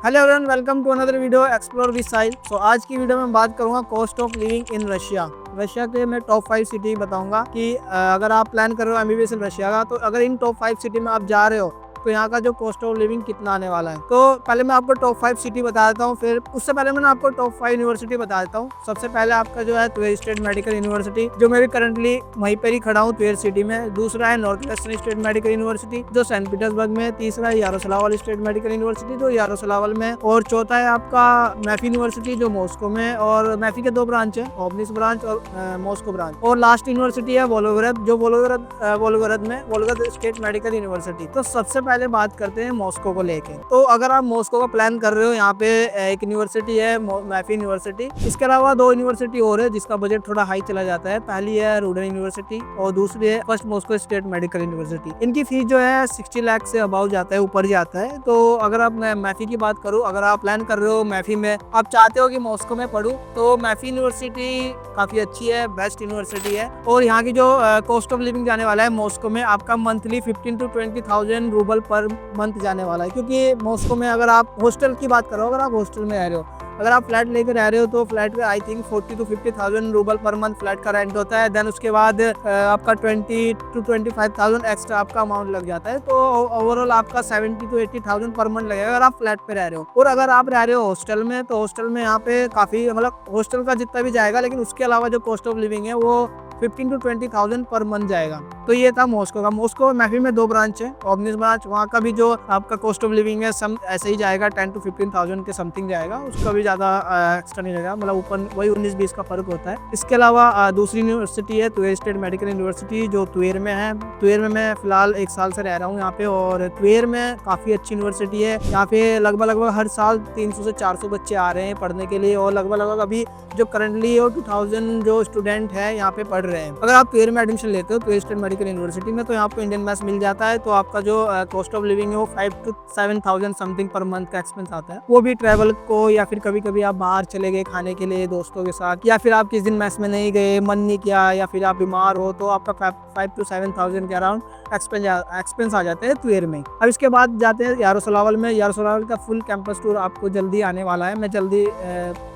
Hello everyone, welcome to another video explore with Sahil. आज की video में बात करूंगा cost of living in Russia. Russia के मैं टॉप 5 सिटी बताऊंगा कि अगर आप प्लान कर रहे हो एमबीबीएस इन रशिया का, तो अगर इन टॉप 5 सिटी में आप जा रहे हो तो यहाँ का जो कॉस्ट ऑफ लिविंग कितना आने वाला है। तो पहले मैं आपको टॉप 5 सिटी बता देता हूँ, फिर उससे पहले मैं आपको टॉप 5 यूनिवर्सिटी बता देता हूँ। सबसे पहले आपका जो है त्वेर स्टेट मेडिकल यूनिवर्सिटी, जो मैं भी करंटली वहीं पर ही खड़ा हूँ त्वेर सिटी में। दूसरा है north western state medical university जो सेंट पीटर्सबर्ग में है। तीसरा है यारोस्लावल स्टेट मेडिकल यूनिवर्सिटी जो यारोस्लावल में। और चौथा है आपका मैफी यूनिवर्सिटी जो मॉस्को में, और मैफी के 2 ब्रांच है, ओबनिस ब्रांच और मॉस्को ब्रांच। और लास्ट यूनिवर्सिटी है वोलोगरद, जो वोलोगरद में वोलोगरद स्टेट मेडिकल यूनिवर्सिटी। तो सबसे पहले बात करते हैं मॉस्को को लेके। तो अगर आप मॉस्को का प्लान कर रहे हो, यहाँ पे एक यूनिवर्सिटी है मैफी यूनिवर्सिटी। इसके अलावा 2 यूनिवर्सिटी और है जिसका बजट थोड़ा हाई चला जाता है। पहली है रूडन यूनिवर्सिटी और दूसरी है first Moscow state medical university. इनकी फीस जो है 60 लाख से अबाउ जाता है, ऊपर जाता है। तो अगर आप मैफी की बात करूँ, अगर आप प्लान कर रहे हो मैफी में, आप चाहते हो कि मॉस्को में पढ़ूं, तो मैफी यूनिवर्सिटी काफी अच्छी है, बेस्ट यूनिवर्सिटी है। और यहाँ की जो कॉस्ट ऑफ लिविंग जाने वाला है मॉस्को में, आपका monthly 15 to 20,000 rouble per month जाने वाला है। क्योंकि मॉस्को में अगर आप हॉस्टल की बात करो, अगर आप हॉस्टल में रह रहे हो, अगर आप फ्लैट लेकर रह रहे हो तो फ्लैट पे I think 40 to 50,000 rouble per month flat का रेंट होता है। देन उसके बाद आपका 20 to 25,000 एक्स्ट्रा आपका अमाउंट लग जाता है। तो ओवरऑल आपका 70 to 80,000 पर मंथ लगेगा अगर आप फ्लैट पे रह रहे हो। और अगर आप रह रहे हो हॉस्टल में, तो हॉस्टल में यहाँ पे काफी मतलब हॉस्टल का जितना भी जाएगा, लेकिन उसके अलावा जो कॉस्ट ऑफ लिविंग है वो 15 to 20,000 पर मंथ जाएगा। तो ये था मॉस्को का। मॉस्को मैफी में 2 ब्रांच है, ओबनिस ब्रांच, वहाँ का भी जो आपका कॉस्ट ऑफ लिविंग है सम ऐसे ही जाएगा, 10 to 15,000 के समथिंग जाएगा। उसका भी ज्यादा एक्स्ट्रा नहीं रहेगा, मतलब ऊपर वही 19-20 का फर्क होता है। इसके अलावा दूसरी यूनिवर्सिटी है त्वेर स्टेट मेडिकल यूनिवर्सिटी जो त्वेर में है। त्वेर में मैं फिलहाल 1 साल से रह रहा हूँ यहाँ पे, और त्वेर में काफी अच्छी यूनिवर्सिटी है। यहाँ पे लगभग हर साल 300 से 400 बच्चे आ रहे हैं पढ़ने के लिए, और लगभग अभी जो करंटली 2000 जो स्टूडेंट है यहाँ पे पढ़ रहे हैं। अगर आप त्वेर में एडमिशन लेते हो त्वेर स्टेट मेडिकल यूनिवर्सिटी में, तो यहाँ पे इंडियन मैथ्स मिल जाता है। तो आपका जो कॉस्ट ऑफ लिविंग है वो 5 to 7,000 समथिंग पर मंथ का एक्सपेंस आता है। वो भी ट्रैवल को, या फिर कभी कभी आप बाहर चले गए खाने के लिए दोस्तों के साथ, या फिर आप किस दिन मैथ्स में नहीं गए, मन नहीं किया, या फिर आप बीमार हो, तो आपका 5 to 7,000 के अराउंड एक्सपेंस आ जाते हैं त्वेर में। अब इसके बाद जाते हैं यारोस्लावल में। यारोस्लावल का फुल कैंपस टूर आपको जल्दी आने वाला है, मैं जल्दी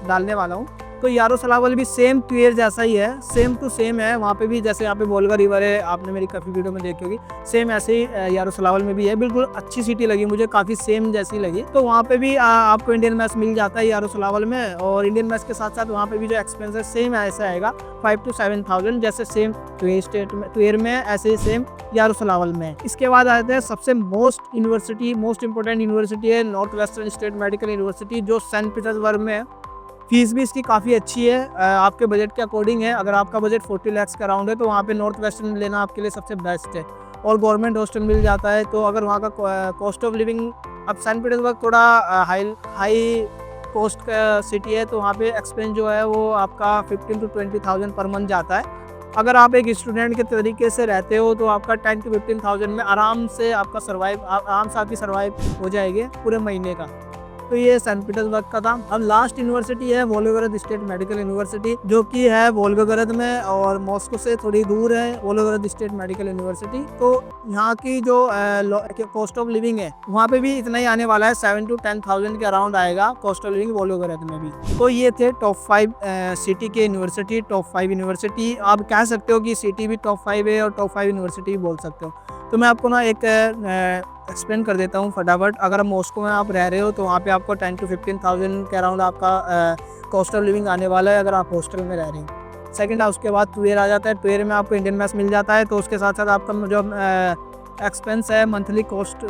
डालने वाला हूँ। तो यारोस्लावल भी सेम त्वेर जैसा ही है, सेम टू सेम है। वहाँ पे भी जैसे यहाँ पे वोल्गा रिवर है, आपने मेरी काफ़ी वीडियो में देखी होगी, सेम ऐसे ही यारोस्लावल में भी है। बिल्कुल अच्छी सिटी लगी मुझे, काफ़ी सेम जैसी लगी। तो वहाँ पे भी आपको इंडियन मैथ्स मिल जाता है यारोस्लावल में, और इंडियन मैथ्स के साथ साथ वहाँ पे भी जो एक्सपेंस है सेम ऐसा आएगा, 5 to 7,000 जैसे सेम त्वेर में ऐसे ही सेम यारोस्लावल में। इसके बाद आते हैं सबसे मोस्ट इंपॉर्टेंट यूनिवर्सिटी है north western state medical university जो सेंट पीटर्सबर्ग में है। फीस भी इसकी काफ़ी अच्छी है, आपके बजट के अकॉर्डिंग है। अगर आपका बजट 40 लाख के अराउंड है तो वहाँ पे नॉर्थ वेस्टर्न लेना आपके लिए सबसे बेस्ट है, और गवर्नमेंट हॉस्टल मिल जाता है। तो अगर वहाँ का कॉस्ट ऑफ लिविंग, अब सेंट पीटर्सबर्ग थोड़ा हाई कॉस्ट का सिटी है, तो वहाँ पे एक्सपेंस जो है वो आपका 15 to 20,000 पर मंथ जाता है। अगर आप एक स्टूडेंट के तरीके से रहते हो तो आपका 10 to 15,000 में आराम से आपकी सर्वाइव हो जाएगी पूरे महीने का। तो ये सेंट पीटर्सबर्ग का था। अब लास्ट यूनिवर्सिटी है वोल्गोग्राद स्टेट मेडिकल यूनिवर्सिटी, जो कि है वोल्गोग्राद में और मॉस्को से थोड़ी दूर है, वोल्गोग्राद स्टेट मेडिकल यूनिवर्सिटी। तो यहाँ की जो कॉस्ट ऑफ लिविंग है वहाँ पे भी इतना ही आने वाला है, 7 to 10,000 के अराउंड आएगा कॉस्ट ऑफ लिविंग वोल्गोग्राद में भी। तो ये थे टॉप 5 सिटी के यूनिवर्सिटी, टॉप 5 यूनिवर्सिटी। आप कह सकते हो कि सिटी भी टॉप 5 है और टॉप 5 यूनिवर्सिटी भी बोल सकते हो। तो मैं आपको ना एक एक्सप्लेन कर देता हूँ फटाफट। अगर मॉस्को में आप रह रहे हो तो वहाँ पे आपको 10 to 15,000 के अराउंड आपका कॉस्ट ऑफ लिविंग आने वाला है अगर आप हॉस्टल में रह रहे हो। सेकंड, उसके बाद त्वेर आ जाता है। त्वेर में आपको इंडियन मैथ्स मिल जाता है, तो उसके साथ साथ आपका जो एक्सपेंस है मंथली कॉस्ट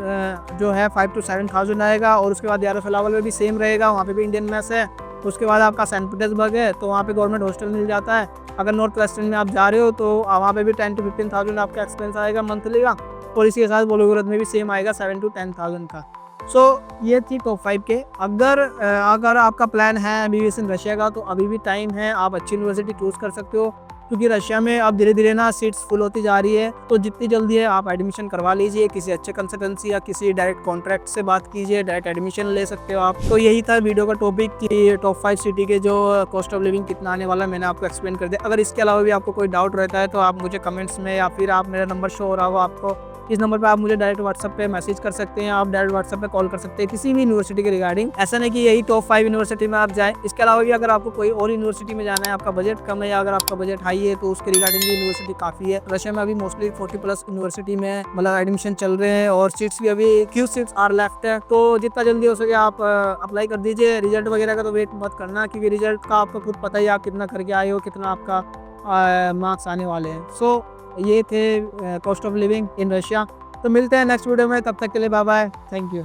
जो है 5 to 7,000 आएगा। और उसके बाद यारोस्लावल में भी सेम रहेगा, वहाँ पे भी इंडियन मैथ्स है। उसके बाद आपका सेंट पीटर्सबर्ग है, तो वहाँ पे गवर्नमेंट हॉस्टल मिल जाता है। अगर नॉर्थ वेस्टर्न में आप जा रहे हो तो वहाँ पे भी 10 to 15,000 आपका एक्सपेंस आएगा मंथली का, और इसी के साथ वोल्गोग्राद में भी सेम आएगा 7 to 10,000 का। सो ये थी टॉप 5 के। अगर आपका प्लान है एमबीबीएस इन रशिया का, तो अभी भी टाइम है, आप अच्छी यूनिवर्सिटी चूज़ कर सकते हो। क्योंकि रशिया में अब धीरे धीरे ना सीट्स फुल होती जा रही है, तो जितनी जल्दी है आप एडमिशन करवा लीजिए। किसी अच्छे कंसल्टेंसी या किसी डायरेक्ट कॉन्ट्रैक्ट से बात कीजिए, डायरेक्ट एडमिशन ले सकते हो आप। तो यही था वीडियो का टॉपिक कि टॉप 5 सिटी के जो कॉस्ट ऑफ लिविंग कितना आने वाला है, मैंने आपको एक्सप्लेन कर दिया। अगर इसके अलावा भी आपको कोई डाउट रहता है तो आप मुझे कमेंट्स में, या फिर आप मेरा नंबर शो हो रहा हो आपको, इस नंबर पे आप मुझे डायरेक्ट व्हाट्सएप पे मैसेज कर सकते हैं, आप डायरेक्ट व्हाट्सएप पे कॉल कर सकते हैं किसी भी यूनिवर्सिटी के रिगार्डिंग। ऐसा नहीं कि यही टॉप 5 यूनिवर्सिटी में आप जाएं, इसके अलावा भी अगर आपको कोई और यूनिवर्सिटी में जाना है, आपका बजट कम है या अगर आपका बजट हाई है, तो उसके रिगार्डिंग भी यूनिवर्सिटी काफ़ी है। रशिया में अभी मोस्टली 40+ यूनिवर्सिटी में मतलब एडमिशन चल रहे हैं और सीट्स भी अभी फ्यू सीट्स आर लेफ्ट है। तो जितना जल्दी हो सके आप अप्लाई कर दीजिए। रिजल्ट वगैरह का तो वेट मत करना, क्योंकि रिजल्ट का आपको खुद पता ही आप कितना करके आए हो, कितना आपका मार्क्स आने वाले हैं। सो ये थे cost of living in Russia. तो मिलते हैं नेक्स्ट वीडियो में, तब तक के लिए बाय बाय, थैंक यू।